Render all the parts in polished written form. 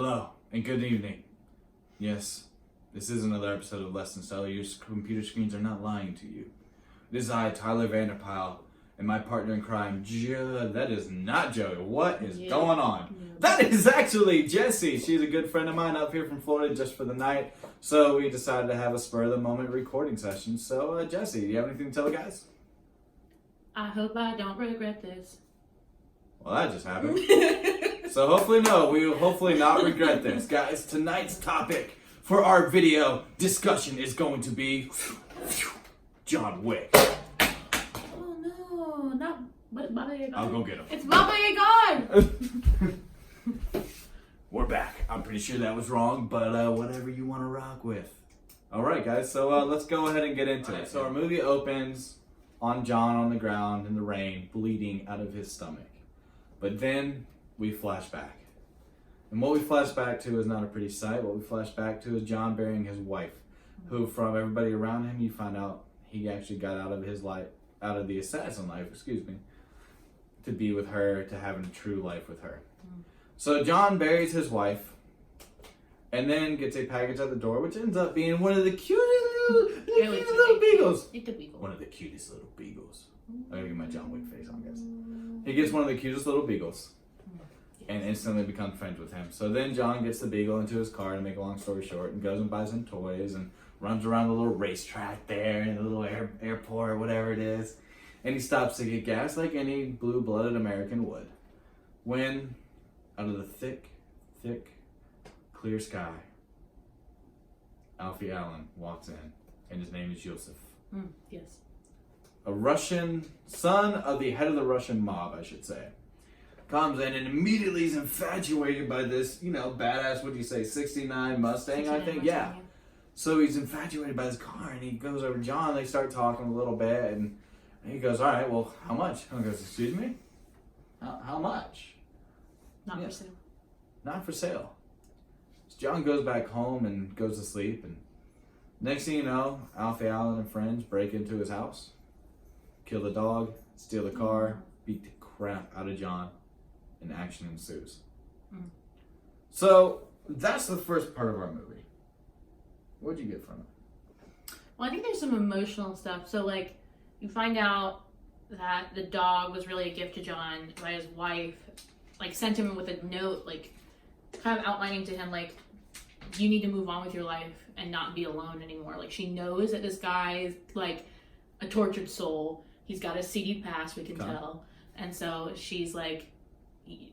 Hello, and good evening. Yes, this is another episode of Less Than Stellar. Your computer screens are not lying to you. This is I, Tyler Vanderpyle, and my partner in crime, that is not Joey. What is going on? That is actually Jessie. She's a good friend of mine up here from Florida just for the night. So we decided to have a spur-of-the-moment recording session. So, Jessie, do you have anything to tell the guys? I hope I don't regret this. Well, that just happened. So hopefully no, we will hopefully not regret this. Guys, tonight's topic for our video discussion is going to be John Wick. Oh no, not Baba Yaga. I'll go get him. It's Baba Yaga! We're back. I'm pretty sure that was wrong, but whatever you want to rock with. Alright guys, so let's go ahead and get into it. So our movie opens on John on the ground in the rain, bleeding out of his stomach. But then we flash back. And what we flash back to is not a pretty sight. What we flash back to is John burying his wife, who from everybody around him, you find out he actually got out of his life, out of the assassin life, to be with her, to having a true life with her. So John buries his wife, and then gets a package at the door, which ends up being one of the cutest little beagles. One of the cutest little beagles. I gotta get my John Wick face on, guys. He gets one of the cutest little beagles and instantly becomes friends with him. So then John gets the beagle into his car, to make a long story short, and goes and buys him toys and runs around the little racetrack there and the little airport, whatever it is. And he stops to get gas like any blue-blooded American would. When, out of the thick, clear sky, Alfie Allen walks in, and his name is Joseph. Yes. A Russian, son of the head of the Russian mob, I should say, comes in and immediately is infatuated by this, badass, what'd you say, 69 Mustang, I think? Yeah. So he's infatuated by this car, and he goes over to John, they start talking a little bit, and he goes, all right, well, how much? And he goes, excuse me? How much? Not for sale. Not for sale. So John goes back home and goes to sleep, and next thing you know, Alfie Allen and friends break into his house, kill the dog, steal the car, beat the crap out of John, and action ensues. So that's the first part of our movie. What'd you get from it? Well, I think there's some emotional stuff. So, you find out that the dog was really a gift to John by his wife. Sent him with a note, kind of outlining to him, you need to move on with your life and not be alone anymore. She knows that this guy is, a tortured soul. He's got a seedy past, we can tell. And so she's,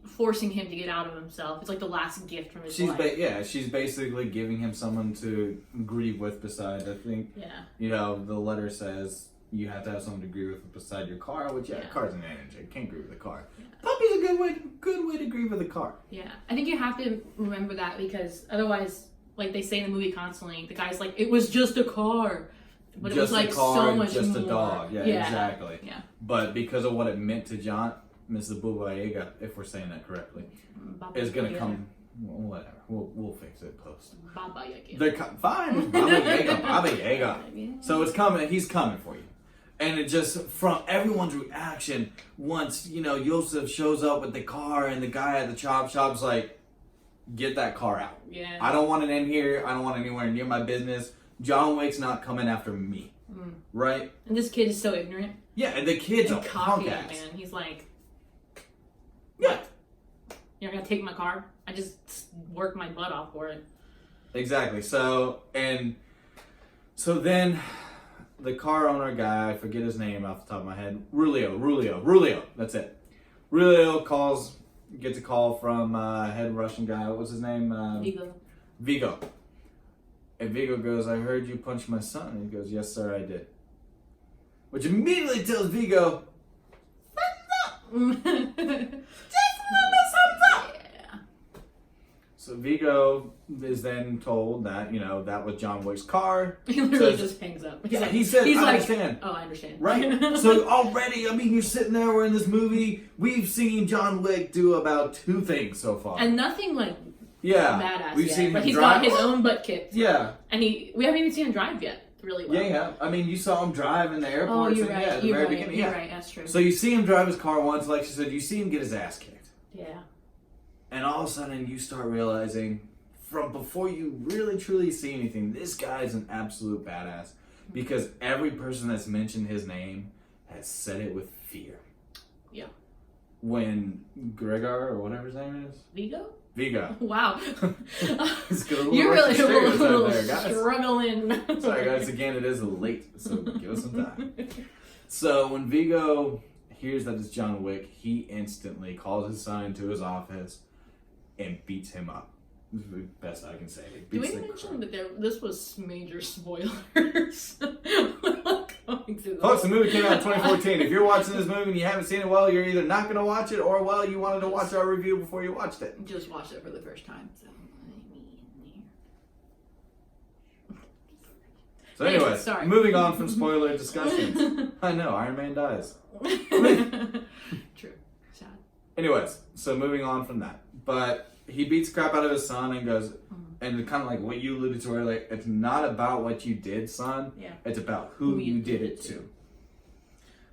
forcing him to get out of himself. It's, the last gift from his life. She's basically giving him someone to grieve with beside, I think. Yeah. The letter says you have to have someone to grieve with beside your car, which, car's an energy. You can't grieve with a car. Yeah. Puppy's a good way to grieve with a car. Yeah. I think you have to remember that, because otherwise, they say in the movie constantly, the guy's it was just a car. But just it was a car, so much just more. A dog. Yeah, exactly. Yeah. But because of what it meant to John, Mrs. Baba Yaga, if we're saying that correctly, is going to come. Well, whatever. We'll fix it post. Baba Yaga. They're fine. Baba Yaga. So it's coming. He's coming for you. And it just, from everyone's reaction, once, Yosef shows up with the car and the guy at the chop shop's get that car out. Yeah. I don't want it in here. I don't want it anywhere near my business. John Wick's not coming after me. Right? And this kid is so ignorant. Yeah, and the kid's a cocky, punk ass. Man. He's yeah. You're going to take my car? I just worked my butt off for it. Exactly. So then the car owner guy, I forget his name off the top of my head, Rulio, that's it. Rulio gets a call from head Russian guy, what was his name? Vigo. And Vigo goes, I heard you punch my son. And he goes, yes sir, I did. Which immediately tells Vigo, thumbs up! Just thumbs up! Yeah. So Vigo is then told that, that was John Wick's car. He literally just hangs up. He said, I understand. Oh, I understand. Right? So already, you're sitting there, we're in this movie, we've seen John Wick do about 2 things so far. And nothing badass we've yet. seen him he's drive. got his own butt kicked. Yeah. And we haven't even seen him drive yet, really well. Yeah. You saw him drive in the airport. Oh, you're right. At the very beginning. You're right, that's true. So you see him drive his car once, like she said, you see him get his ass kicked. Yeah. And all of a sudden you start realizing, from before you really truly see anything, this guy's an absolute badass. Because every person that's mentioned his name has said it with fear. Yeah. When Gregor, or whatever his name is. Vigo? Vigo. Wow. You're really there, struggling. Sorry guys, again, it is late, so give us some time. So when Vigo hears that it's John Wick, he instantly calls his son into his office and beats him up. This is the best I can say. Do we mention that this was major spoilers? Folks, the movie came out in 2014. If you're watching this movie and you haven't seen it, well, you're either not going to watch it, or, well, you wanted to watch our review before you watched it. Just watched it for the first time. So anyways, sorry. Moving on from spoiler discussions. I know, Iron Man dies. True. Sad. Anyways, so moving on from that. But he beats the crap out of his son and goes, and kind of like what you alluded to earlier, it's not about what you did, son. Yeah. It's about who you did it to.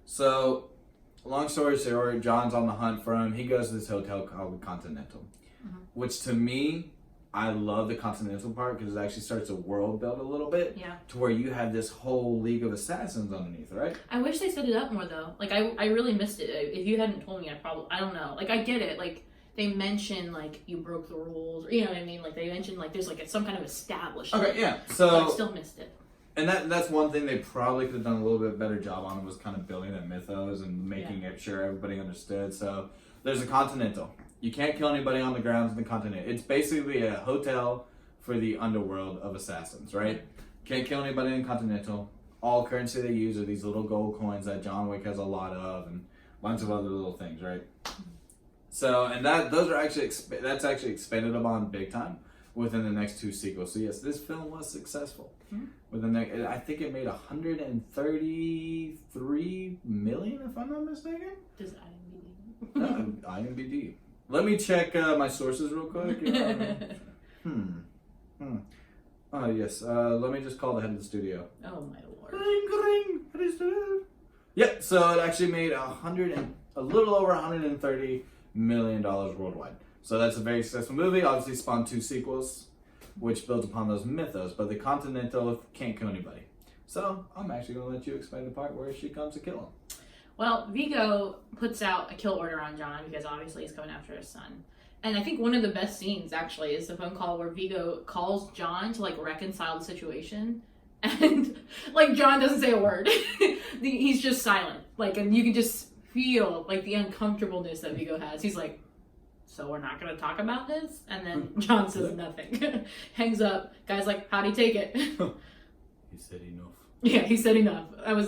So, long story short, John's on the hunt for him. He goes to this hotel called the Continental, which to me, I love the Continental part because it actually starts a world build a little bit. Yeah. To where you have this whole League of Assassins underneath, right? I wish they set it up more though. Like I really missed it. If you hadn't told me, I don't know. Like I get it. Like they mention like you broke the rules, or you know what I mean? Like they mention like there's like some kind of establishment. Okay, yeah. So but I still missed it. And that's one thing they probably could have done a little bit better job on, was kind of building that mythos and making it sure everybody understood. So there's a Continental. You can't kill anybody on the grounds in the Continental. It's basically a hotel for the underworld of assassins, right? Can't kill anybody in Continental. All currency they use are these little gold coins that John Wick has a lot of, and a bunch of other little things, right? So, and those are actually that's actually expanded upon big time within the next two sequels. So yes, this film was successful. I think it made 133 million, if I'm not mistaken. Does IMDb? IMDb. Let me check my sources real quick. Oh yes. Let me just call the head of the studio. Oh my lord. Ring. Yep. So it actually made a little over 130 million dollars worldwide. So that's a very successful movie. Obviously spawned two sequels, which builds upon those mythos. But the Continental can't kill anybody. So I'm actually going to let you explain the part where she comes to kill him. Well, Vigo puts out a kill order on John because obviously he's coming after his son. And I think one of the best scenes actually is the phone call where Vigo calls John to like reconcile the situation. And like John doesn't say a word. He's just silent. Like, and you can just feel like the uncomfortableness that Vigo has. He's like, so we're not going to talk about this? And then John says nothing. Hangs up. Guy's like, how'd he take it? He said enough. Yeah, he said enough. It was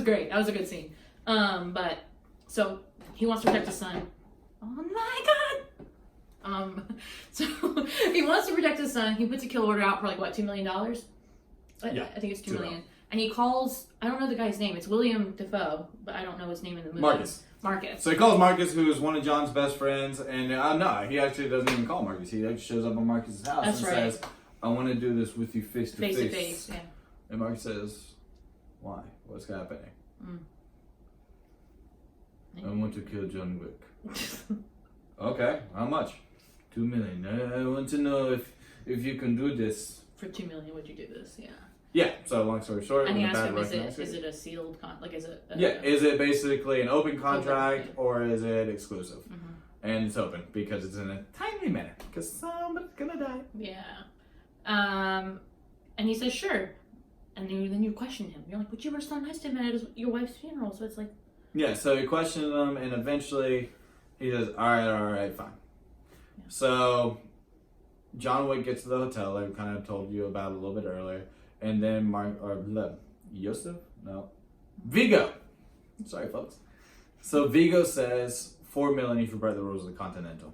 great. That was a good scene. But so he wants to protect his son. Oh my god. So he wants to protect his son. He puts a kill order out for like what, $2 million? Yeah, I think it's $2 million. And he calls, I don't know the guy's name. It's William Dafoe, but I don't know his name in the movie. Marcus. So he calls Marcus, who is one of John's best friends, and no, he actually doesn't even call Marcus. He actually shows up on Marcus's house says, "I want to do this with you face to face." Yeah. And Marcus says, "Why? What's happening?" I want to kill John Wick. Okay, how much? $2 million. I want to know if you can do this. For $2 million, would you do this? Yeah. Yeah. So long story short, and he asked him, is it a sealed is it? Is it basically an open contract or is it exclusive? And it's open because it's in a timely manner because somebody's gonna die. Yeah. And he says sure, and then you question him. You're like, but you were so nice to him at your wife's funeral, so it's like. Yeah. So he questioned him, and eventually he says, "All right, fine." Yeah. So John Wick gets to the hotel. I kind of told you about it a little bit earlier. And then Vigo. Sorry, folks. So Vigo says $4 million if you break the rules of the Continental.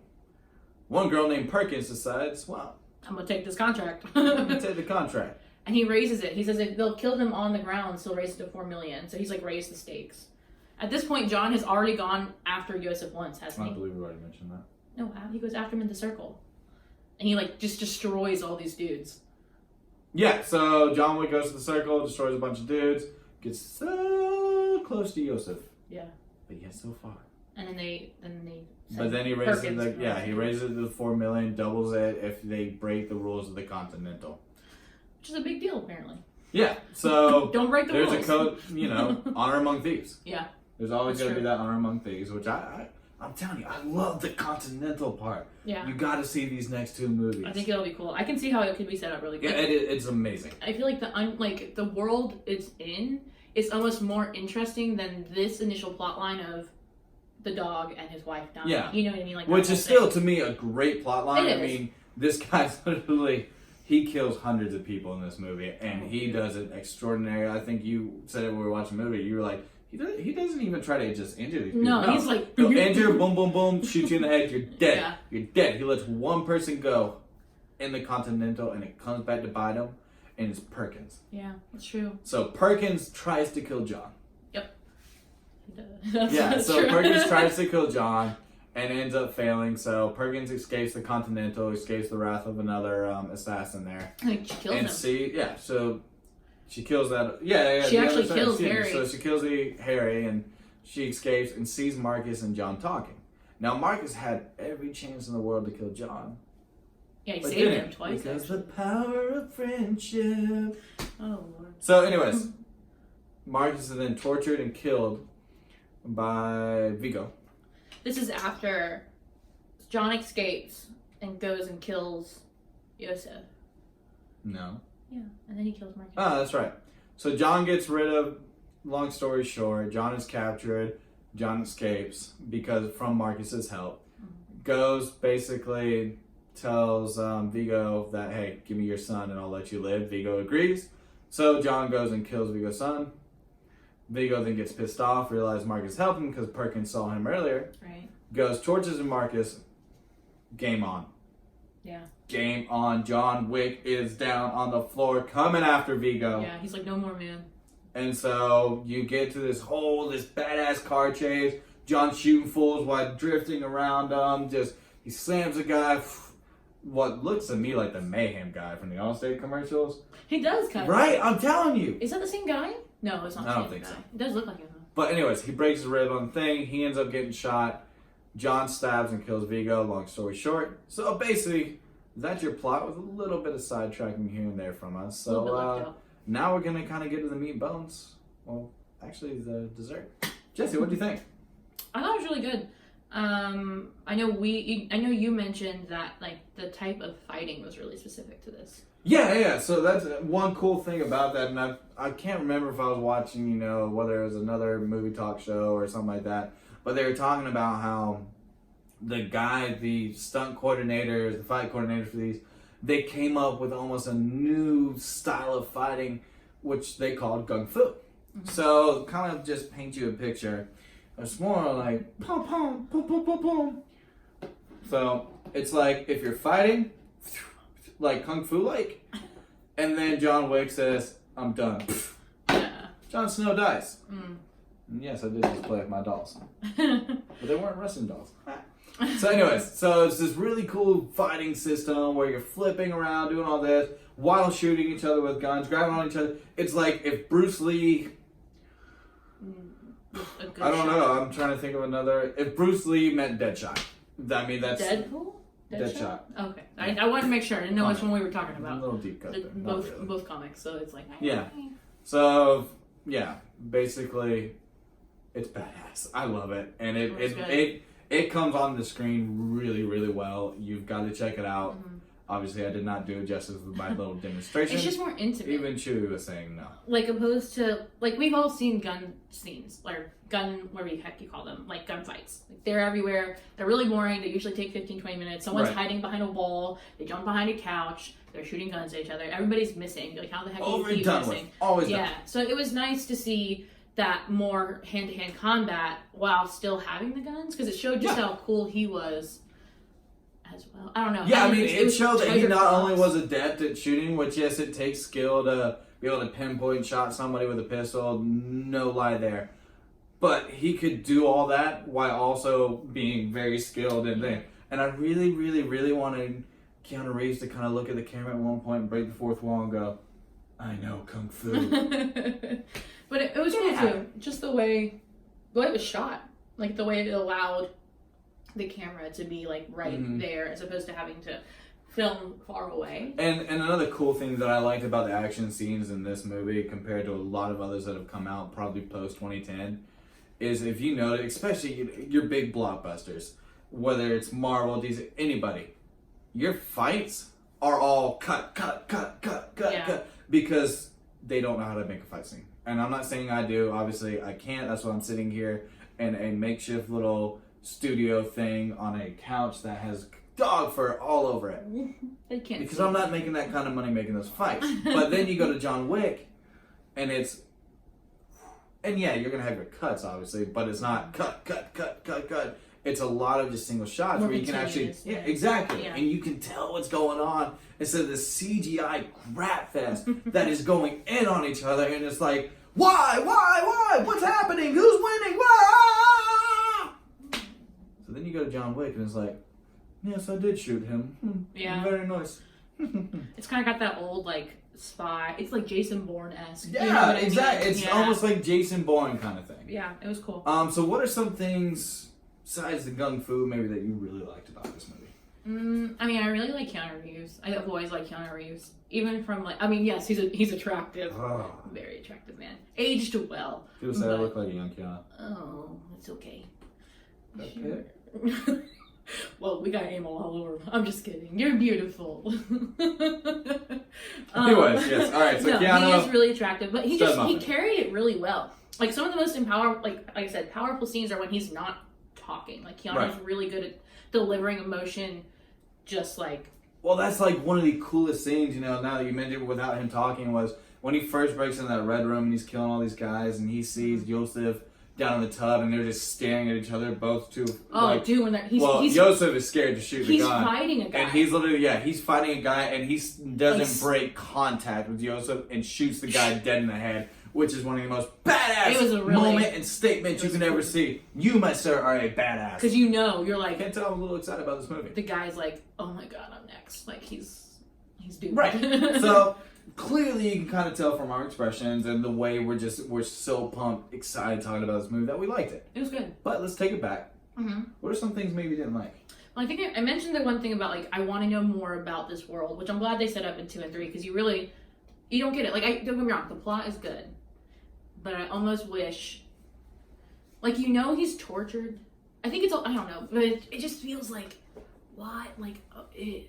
One girl named Perkins decides, well, I'm gonna take this contract. I'm gonna take the contract. And he raises it. He says if they'll kill them on the ground, he'll raise it to $4 million. So he's like raised the stakes. At this point, John has already gone after Yosef once, hasn't he? I believe we already mentioned that. No, he goes after him in the circle. And he like just destroys all these dudes. Yeah, so John Wick goes to the circle, destroys a bunch of dudes, gets so close to Yosef. Yeah. But yet so far. and then they But then he raises Perkins he raises it to 4 million, doubles it if they break the rules of the Continental. which is a big deal apparently. Yeah, so Don't break the rules. there's a code, honor among thieves. Yeah. There's always That's going to be true. that honor among thieves, which I'm telling you, I love the Continental part. Yeah. You got to see these next 2 movies. I think it'll be cool. I can see how it could be set up really good. Yeah, it's amazing. I feel like the world it's in is almost more interesting than this initial plot line of the dog and his wife dying. Yeah. You know what I mean? Like Which that is whole still, to me, a great plot line. It I is. mean, this guy's literally, he kills hundreds of people in this movie, and he does it extraordinary. I think you said it when we were watching the movie. You were like, he doesn't even try to just injure these people. No, he's like... He'll injure, boom, boom, boom, shoot you in the head, you're dead. Yeah. You're dead. He lets one person go in the Continental, and it comes back to bite him, and it's Perkins. Yeah, that's true. So Perkins tries to kill John. That's So true. Perkins tries to kill John and ends up failing. So Perkins escapes the Continental, escapes the wrath of another assassin there. Like, she kills him. So she kills that. Yeah. She the actually other kills assassin. Harry. So she kills Harry, and she escapes and sees Marcus and John talking. Now Marcus had every chance in the world to kill John. Yeah, he but saved didn't, him twice. because Actually. the power of friendship. Oh, Lord. So, anyways, Marcus is then tortured and killed by Vigo. This is after John escapes and goes and kills Yosef. No. Yeah, and then he kills Marcus. Oh, that's right. So John gets rid of, long story short, John is captured, John escapes from Marcus's help. Goes, basically tells Vigo that, hey, give me your son and I'll let you live. Vigo agrees. So John goes and kills Vigo's son. Vigo then gets pissed off, realizes Marcus helped him because Perkins saw him earlier. Right. Goes, torches Marcus. Game on. Yeah. Game on. John Wick is down on the floor coming after Vigo. Yeah, he's like, no more, man. And so you get to this badass car chase. John shooting fools while drifting around them. He slams a guy. What looks to me like the Mayhem guy from the Allstate commercials. He does kind of. Right? I'm telling you. Is that the same guy? No, it's not. I the don't same think guy. so. It does look like him though. But anyways, he breaks his rib on the thing. He ends up getting shot. John stabs and kills Vigo. Long story short. So basically, that's your plot with a little bit of sidetracking here and there from us. A little bit left So out. now we're going to kind of get to the meat and bones. Well, actually, the dessert. Jesse, what do you think? I thought it was really good. I know you mentioned that like the type of fighting was really specific to this. Yeah. So that's one cool thing about that, and I can't remember if I was watching, whether it was another movie talk show or something like that, but they were talking about how the stunt coordinators, the fight coordinators for these, they came up with almost a new style of fighting, which they called Kung Fu. Mm-hmm. So kind of just paint you a picture. It's more like pom pom pom pom pom pom. So it's like if you're fighting, like Kung Fu like, and then John Wick says, "I'm done." Yeah. Jon Snow dies. Mm. And yes, I did just play with my dolls, but they weren't wrestling dolls. So anyways, so it's this really cool fighting system where you're flipping around, doing all this, while shooting each other with guns, grabbing on each other. It's like if Bruce Lee... I don't know, I'm trying to think of another... If Bruce Lee met Deadshot. I mean, that's... Deadpool? Deadshot. Okay. I wanted to make sure. I didn't know which one we were talking A about. little deep cut there. Not Both really. both comics, so it's like... Yeah. So, yeah, basically, it's badass. I love it. And it comes on the screen really, really well. You've got to check it out. Mm-hmm. Obviously, I did not do it justice with my little demonstration. It's just more intimate. Even Chewie was saying no. Like, opposed to... Like, we've all seen gun scenes. Or gun... Whatever the heck you call them. Like, gun fights. Like, they're everywhere. They're really boring. They usually take 15, 20 minutes. Someone's Right. hiding behind a wall. They jump behind a couch. They're shooting guns at each other. Everybody's missing. Like, how the heck do you Over and keep done missing? with. Always Yeah. done. So it was nice to see that more hand-to-hand combat while still having the guns. Because it showed just how cool he was as well. I don't know. Yeah, I mean, it it was showed that he treasure not only box. was adept at shooting, which, yes, it takes skill to be able to pinpoint shot somebody with a pistol. No lie there. But he could do all that while also being very skilled in there. And I really, really, really wanted Keanu Reeves to kind of look at the camera at one point and break the fourth wall and go, I know Kung Fu. But it was cool too. Just the way it was shot. Like the way it allowed the camera to be like right there as opposed to having to film far away. And another cool thing that I liked about the action scenes in this movie compared to a lot of others that have come out probably post 2010 is if you notice, especially your big blockbusters, whether it's Marvel, DC, anybody, your fights are all cut, because they don't know how to make a fight scene. And I'm not saying I do. Obviously, I can't. That's why I'm sitting here in a makeshift little studio thing on a couch that has dog fur all over it. They can't because see. I'm not making that kind of money making those fights. But then you go to John Wick, and yeah, you're gonna have your cuts obviously, but it's not cut. It's a lot of just single shots More where you can actually, exactly, and you can tell what's going on instead of this CGI crap fest that is going in on each other, and it's like, why, what's happening, who's winning, why? So then you go to John Wick, and it's like, yes, I did shoot him. Yeah, very nice. It's kind of got that old like spy. It's like Jason Bourne-esque. Yeah, you know what I exactly. mean? It's almost like Jason Bourne kind of thing. Yeah, it was cool. So what are some things besides the gung fu maybe that you really liked about this movie? I mean, I really like Keanu Reeves. I've always liked Keanu Reeves, even from like. I mean, yes, he's attractive, very attractive man, aged well. People say I look like a young Keanu. Oh, it's okay. Okay. Well, we got anal all over. I'm just kidding. You're beautiful. Anyways, yes. All right. So no, Keanu, he is really attractive, but he carried it really well. Like some of the most like I said, powerful scenes are when he's not talking. Like Keanu's really good at delivering emotion, just like. Well, that's like one of the coolest scenes. Now that you mentioned it without him talking, was when he first breaks in that red room and he's killing all these guys, and he sees Yosef down in the tub, and they're just staring at each other, both two. Dude, when he's Yosef is scared to shoot the guy. He's fighting a guy, and he's literally he's fighting a guy, and he doesn't break contact with Yosef and shoots the guy dead in the head, which is one of the most badass moment and statements you can ever see. You, my sir, are a badass. Because you're like, I can't tell I'm a little excited about this movie. The guy's like, oh my god, I'm next. Like he's doomed. Right. So clearly you can kind of tell from our expressions and the way we're so pumped, excited talking about this movie that we liked it. It was good. But let's take it back. What are some things maybe you didn't like? Well, I think I mentioned the one thing about like I want to know more about this world, which I'm glad they set up in 2 and 3 because you don't get it. Like don't get me wrong, the plot is good, but I almost wish, like he's tortured. I think it's I don't know, but it just feels like what I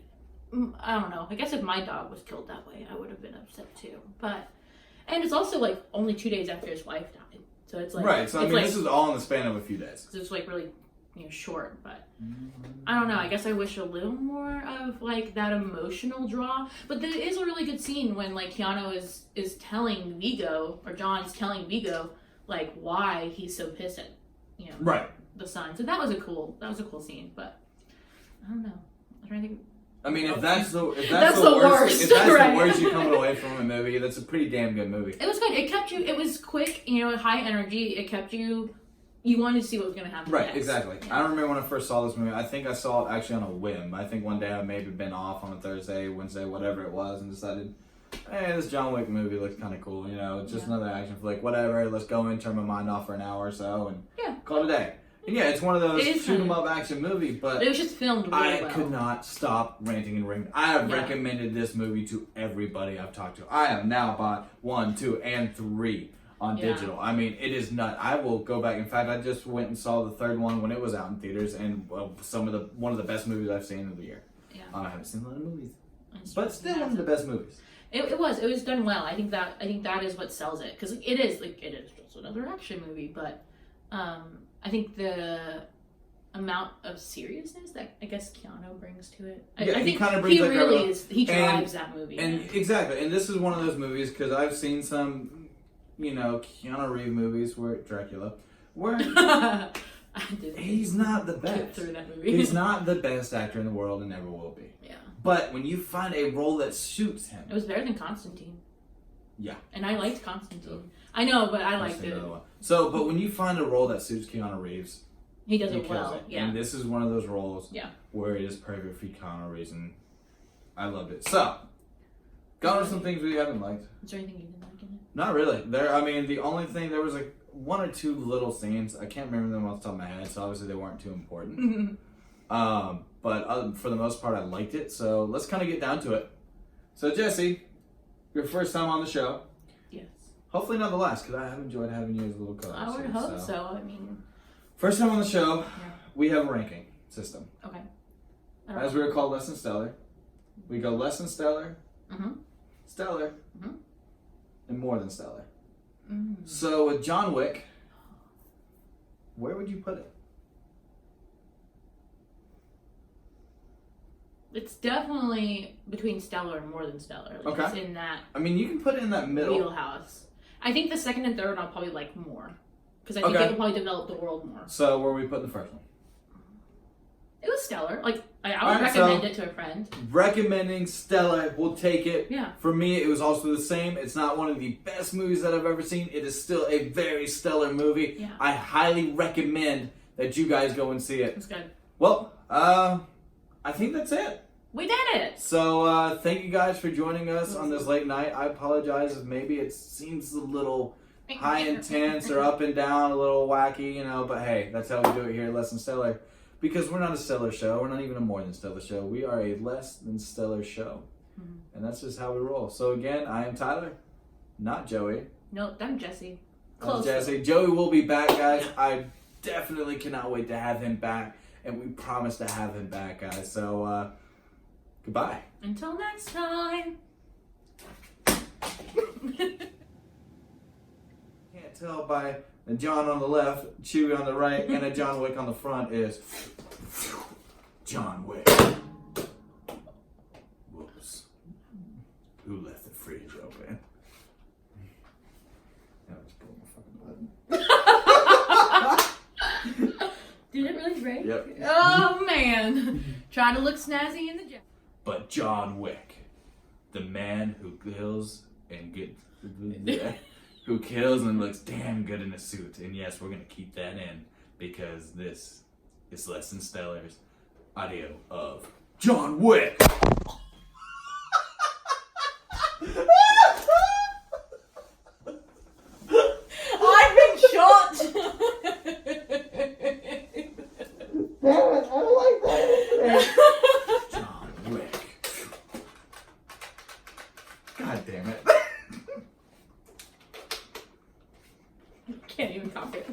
don't know. I guess if my dog was killed that way, I would have been upset too. And it's also like only 2 days after his wife died, so it's like right. So I mean, this is all in the span of a few days. So it's like really short, but I don't know. I guess I wish a little more of like that emotional draw. But there is a really good scene when like Keanu is telling Vigo, or John's telling Vigo like why he's so pissed at the son. So that was a cool scene. But I don't know. I'm trying to think. I mean, if that's the worst, if that's the worst you're coming away from a movie, that's a pretty damn good movie. It was good. It kept you. It was quick. High energy. It kept you. You wanted to see what was going to happen. Right, next. Exactly. Yeah. I remember when I first saw this movie. I think I saw it actually on a whim. I think one day I maybe been off on a Thursday, Wednesday, whatever it was, and decided, hey, this John Wick movie looks kind of cool. It's just another action flick. Whatever. Let's go in, turn my mind off for an hour or so, and call it a day. And it's one of those shoot 'em up action movies, but it was just filmed really well. I could not stop ranting and raving. I have recommended this movie to everybody I've talked to. I have now bought 1, 2, and 3 on digital. I mean, it is nuts. I will go back. In fact, I just went and saw the third one when it was out in theaters, and one of the best movies I've seen of the year. Yeah. I haven't seen a lot of movies, but still one of the best movies. It was done well. I think that is what sells it, because it is just another action movie, but I think the amount of seriousness that I guess Keanu brings to it. I think he kind of brings he drives that movie. And exactly, and this is one of those movies because I've seen some, Keanu Reeves movies where Dracula, where he's not the best. He's not the best actor in the world and never will be. Yeah. But when you find a role that suits him, it was better than Constantine. Yeah. And I liked Constantine. I know, but I liked it. So, but when you find a role that suits Keanu Reeves, he does it well. Yeah. And this is one of those roles where it is perfect for Keanu Reeves, and I loved it. So, gone are some things we haven't liked. Is there anything you didn't like in it? Not really. The only thing, there was one or two little scenes. I can't remember them off the top of my head, so obviously they weren't too important. But for the most part, I liked it. So let's kind of get down to it. So Jesse, your first time on the show. Yes. Hopefully not the last, because I have enjoyed having you as a little co-host. I would hope so. I mean, first time on the show, yeah. we have a ranking system. Okay. As we were called less than stellar, we go less than stellar, stellar, and more than stellar. So with John Wick, where would you put it? It's definitely between stellar and more than stellar. Like, okay. It's in that. I mean, you can put it in that middle wheelhouse. I think the second and third I'll probably like more, because I think it will probably develop the world more. So where are we putting the first one? It was stellar. Like I would recommend it to a friend. Recommending stellar, we'll take it. Yeah. For me, it was also the same. It's not one of the best movies that I've ever seen. It is still a very stellar movie. Yeah. I highly recommend that you guys go and see it. It's good. Well, I think that's it. We did it! So, thank you guys for joining us on this late night. I apologize if maybe it seems a little high intense or up and down, a little wacky, you know, but hey, that's how we do it here at Less Than Stellar. Because we're not a stellar show. We're not even a more than stellar show. We are a less than stellar show. And that's just how we roll. So, again, I am Tyler, not Joey. No, I'm Jesse. I'm Jesse. Joey will be back, guys. I definitely cannot wait to have him back. And we promise to have him back, guys. So, goodbye. Until next time. Can't tell by the John on the left, Chewie on the right, and a John Wick on the front is John Wick. Whoops. Who left the fridge open? Now I just pulled my fucking button. Did it really break? Yep. Oh man. Trying to look snazzy in the gym. But John Wick, the man who kills and who kills and looks damn good in a suit. And yes, we're gonna keep that in because this is Less Than Stellar's audio of John Wick. I've been shot. Damn it, I don't like that. John Wick. God damn it. Can't even copy it.